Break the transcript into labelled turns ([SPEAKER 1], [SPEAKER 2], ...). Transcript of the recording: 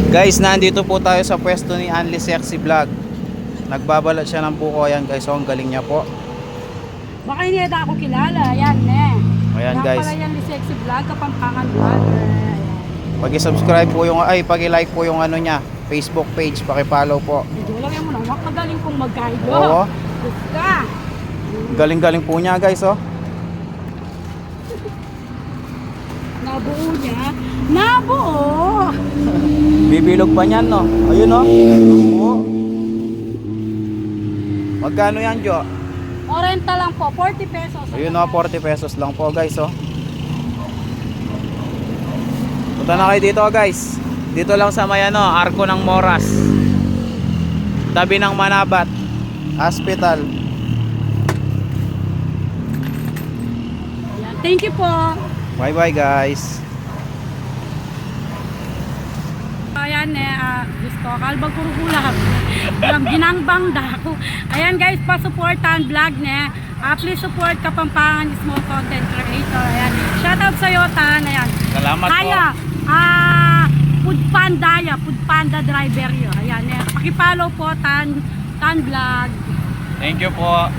[SPEAKER 1] Guys, nandito po tayo sa pwesto ni Anli Sexy Vlog. Nagbabalat siya ng buko. Ayan guys, ang galing niya po.
[SPEAKER 2] Baka hindi na ako kilala. Ayan,
[SPEAKER 1] Ayan
[SPEAKER 2] Yan
[SPEAKER 1] guys.
[SPEAKER 2] pala yan ni Sexy Vlog, Kapampangan Vlogger. Ayan.
[SPEAKER 1] Paki-subscribe po yung, paki-like po yung ano niya, Facebook page, paki-follow po.
[SPEAKER 2] Medyo lang yan mo na, makagaling kong mag-guide.
[SPEAKER 1] Oo.
[SPEAKER 2] Gusta.
[SPEAKER 1] Galing-galing po niya guys, oh.
[SPEAKER 2] Nabuo niya. Nabuo!
[SPEAKER 1] Bibilog pa niyan, no? Ayun, no? Oo. Magkano yan, Jo?
[SPEAKER 2] Orenta lang po, 40 pesos.
[SPEAKER 1] Ayun, no? 40 pesos lang po guys, oh. Punta na kayo dito guys. Dito lang sa may ano, Arco ng Moras. Tabi ng Manabat Hospital.
[SPEAKER 2] Ayan. Thank you po.
[SPEAKER 1] Bye bye guys.
[SPEAKER 2] Ayan gusto, kalbang kurukula. Ginangbang dako. Ayan guys, pasuportan vlog please support Kapampangan Small Content Creator. Ayan. Shout out sa iyo, Tan. Ayan.
[SPEAKER 1] Salamat
[SPEAKER 2] Kaya,
[SPEAKER 1] po.
[SPEAKER 2] Food Panda driver yun. Ayan, paki-follow po, Tan Vlog.
[SPEAKER 1] Thank you po.